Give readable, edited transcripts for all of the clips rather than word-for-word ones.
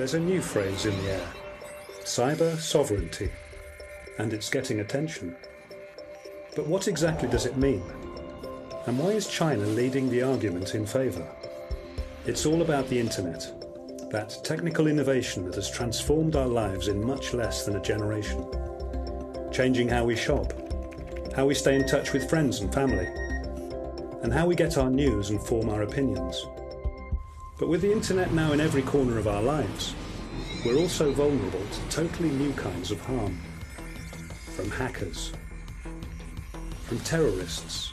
There's a new phrase in the air, cyber sovereignty, and it's getting attention. But what exactly does it mean? And why is China leading the argument in favour? It's all about the internet, that technical innovation that has transformed our lives in much less than a generation, changing how we shop, how we stay in touch with friends and family, and how we get our news and form our opinions. But with the internet now in every corner of our lives, we're also vulnerable to totally new kinds of harm. From hackers, from terrorists,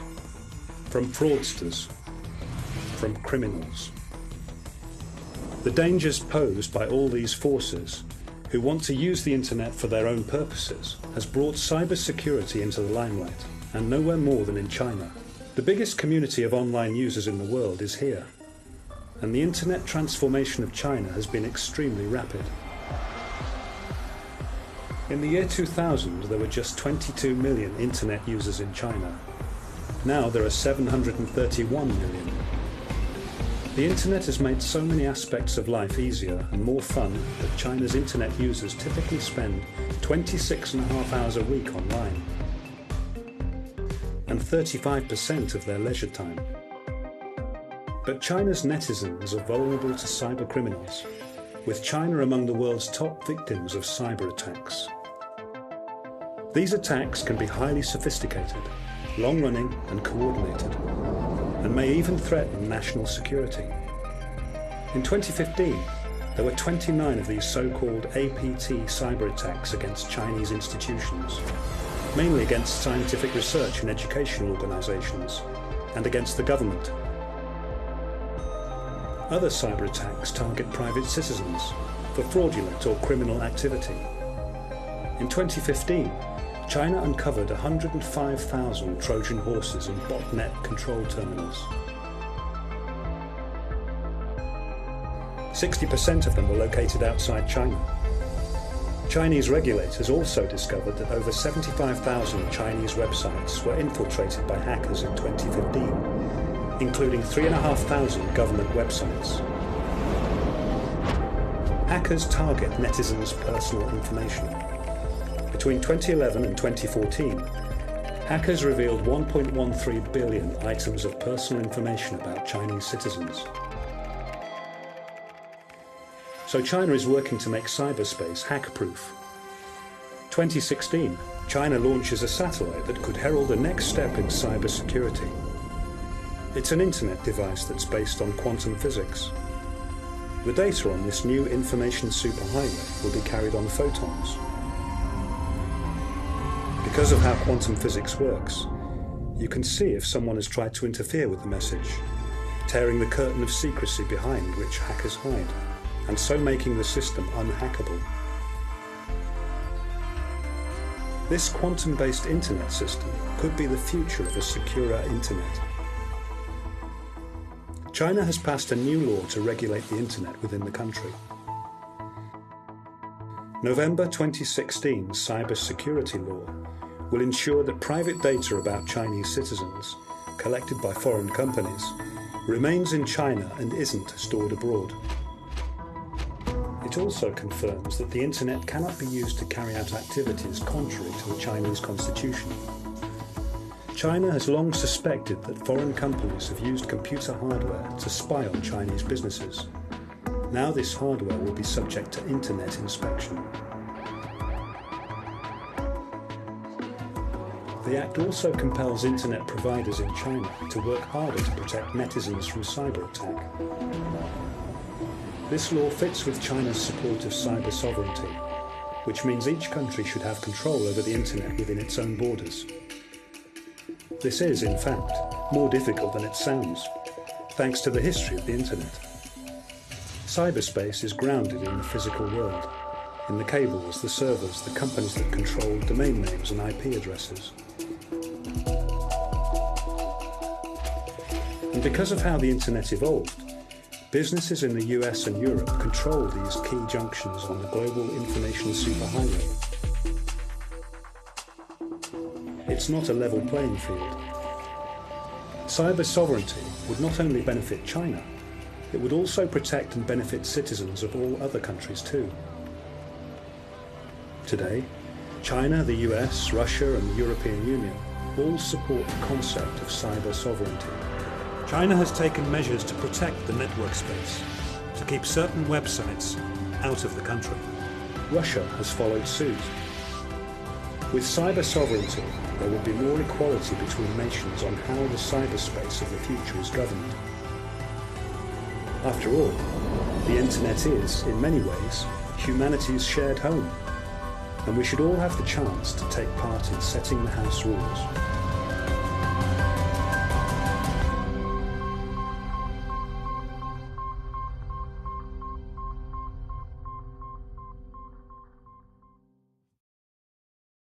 from fraudsters, from criminals. The dangers posed by all these forces who want to use the internet for their own purposes has brought cybersecurity into the limelight, and nowhere more than in China. The biggest community of online users in the world is here, and the internet transformation of China has been extremely rapid. In the year 2000, there were just 22 million internet users in China. Now there are 731 million. The internet has made so many aspects of life easier and more fun that China's internet users typically spend 26.5 hours a week online, and 35% of their leisure time. But China's netizens are vulnerable to cyber criminals, with China among the world's top victims of cyber attacks. These attacks can be highly sophisticated, long-running and coordinated, and may even threaten national security. In 2015, there were 29 of these so-called APT cyber attacks against Chinese institutions, mainly against scientific research and educational organizations, and against the government. Other cyber attacks target private citizens for fraudulent or criminal activity. In 2015, China uncovered 105,000 Trojan horses in botnet control terminals. 60% of them were located outside China. Chinese regulators also discovered that over 75,000 Chinese websites were infiltrated by hackers in 2015, including 3,500 government websites. Hackers target netizens' personal information. Between 2011 and 2014, hackers revealed 1.13 billion items of personal information about Chinese citizens. So China is working to make cyberspace hack-proof. 2016, China launches a satellite that could herald the next step in cybersecurity. It's an internet device that's based on quantum physics. The data on this new information superhighway will be carried on photons. Because of how quantum physics works, you can see if someone has tried to interfere with the message, tearing the curtain of secrecy behind which hackers hide, and so making the system unhackable. This quantum-based internet system could be the future of a securer internet. China has passed a new law to regulate the internet within the country. November 2016 cybersecurity law will ensure that private data about Chinese citizens, collected by foreign companies, remains in China and isn't stored abroad. It also confirms that the internet cannot be used to carry out activities contrary to the Chinese constitution. China has long suspected that foreign companies have used computer hardware to spy on Chinese businesses. Now this hardware will be subject to internet inspection. The Act also compels internet providers in China to work harder to protect netizens from cyber attack. This law fits with China's support of cyber sovereignty, which means each country should have control over the internet within its own borders. This is, in fact, more difficult than it sounds, thanks to the history of the internet. Cyberspace is grounded in the physical world, in the cables, the servers, the companies that control domain names and IP addresses. And because of how the internet evolved, businesses in the US and Europe control these key junctions on the global information superhighway. It's not a level playing field. Cyber sovereignty would not only benefit China, It would also protect and benefit citizens of all other countries too. Today, China, the US, Russia and the European Union all support the concept of cyber sovereignty. China has taken measures to protect the network space, to keep certain websites out of the country. Russia has followed suit. With cyber sovereignty, there will be more equality between nations on how the cyberspace of the future is governed. After all, the internet is, in many ways, humanity's shared home, and we should all have the chance to take part in setting the house rules.